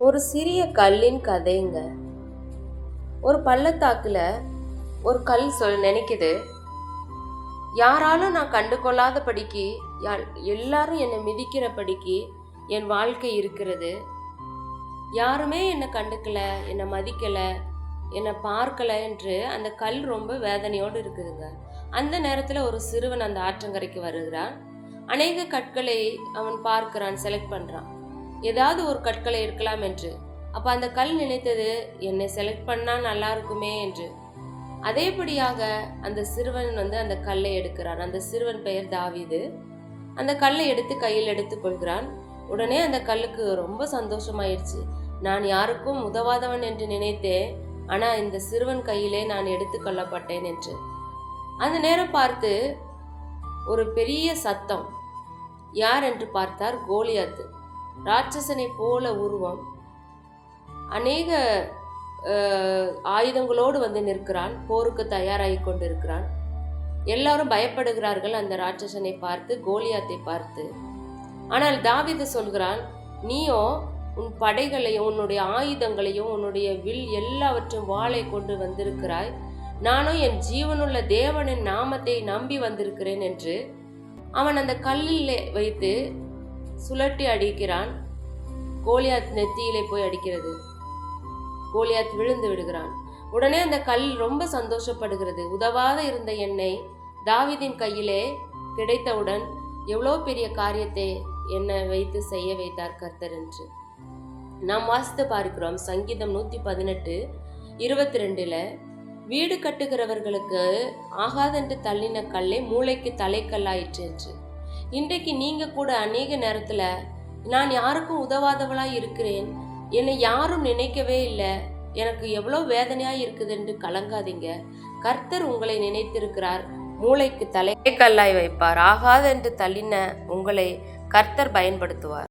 ஒரு சிறிய கல்லின் கதைங்க. ஒரு பள்ளத்தாக்குல ஒரு கல் நினைக்குது, யாராலும் நான் கண்டு கொள்ளாதபடிக்கு எல்லாரும் என்னை மிதிக்கிறபடிக்கு என் வாழ்க்கை இருக்கிறது. யாருமே என்னை கண்டுக்கல, என்னை மதிக்கல, என்னை பார்க்கல என்று அந்த கல் ரொம்ப வேதனையோடு இருக்குதுங்க. அந்த நேரத்தில் ஒரு சிறுவன் அந்த ஆற்றங்கரைக்கு வருகிறான். அநேக கற்களை அவன் பார்க்கிறான், செலக்ட் பண்றான், ஏதாவது ஒரு கற்களை இருக்கலாம் என்று. அப்ப அந்த கல் நினைத்தது, என்னை செலக்ட் பண்ணா நல்லா இருக்குமே என்று. அதேபடியாக அந்த சிறுவன் அந்த கல்லை எடுக்கிறான். அந்த சிறுவன் பெயர் தாவீது. அந்த கல்லை எடுத்து கையில் எடுத்து கொள்கிறான். உடனே அந்த கல்லுக்கு ரொம்ப சந்தோஷமாயிடுச்சு. நான் யாருக்கும் உதவாதவன் என்று நினைத்தேன், ஆனா இந்த சிறுவன் கையிலே நான் எடுத்து கொள்ளப்பட்டேன் என்று. அந்த நேரம் பார்த்து ஒரு பெரிய சத்தம். யார் என்று பார்த்தார், கோலியாத்து. ராட்சசனை போல உருவம், அநேக ஆயுதங்களோடு நிற்கிறான், போருக்கு தயாராகி கொண்டிருக்கிறான். எல்லாரும் பயப்படுகிறார்கள் அந்த ராட்சசனை பார்த்து, கோலியாத்தை பார்த்து. ஆனால் தாவீது சொல்கிறான், நீயோ உன் படைகளையும் உன்னுடைய ஆயுதங்களையும் உன்னுடைய வில் எல்லாவற்றையும் வாளை கொண்டு வந்திருக்கிறாய், நானும் என் ஜீவனுள்ள தேவனின் நாமத்தை நம்பி வந்திருக்கிறேன் என்று அவன் அந்த கல்லிலே வைத்து சுழட்டி அடிக்கிறான். கோலியாத் நெத்தியிலே போய் அடிக்கிறது. கோலியாத் விழுந்து விடுகிறான். உடனே அந்த கல் ரொம்ப சந்தோஷப்படுகிறது. உதவாத இருந்த என்னை தாவீதின் கையிலே கிடைத்தவுடன் எவ்வளோ பெரிய காரியத்தை என்னை வைத்து செய்ய வைத்தார் கர்த்தர் என்று நாம் வாசித்து பார்க்கிறோம். சங்கீதம் 118:22 வீடு கட்டுகிறவர்களுக்கு ஆகாதென்று தள்ளின கல்லை மூளைக்கு தலைக்கல்லாயிற்று என்று. இன்றைக்கு நீங்க கூட அநேக நேரத்துல, நான் யாருக்கும் உதவாதவளாய் இருக்கிறேன், என்னை யாரும் நினைக்கவே இல்லை, எனக்கு எவ்வளோ வேதனையாய் இருக்குது என்று கலங்காதீங்க. கர்த்தர் உங்களை நினைத்திருக்கிறார். மூளைக்கு தலைக்கல்லாய் வைப்பார். ஆகாதென்று தள்ளின உங்களை கர்த்தர் பயன்படுத்துவார்.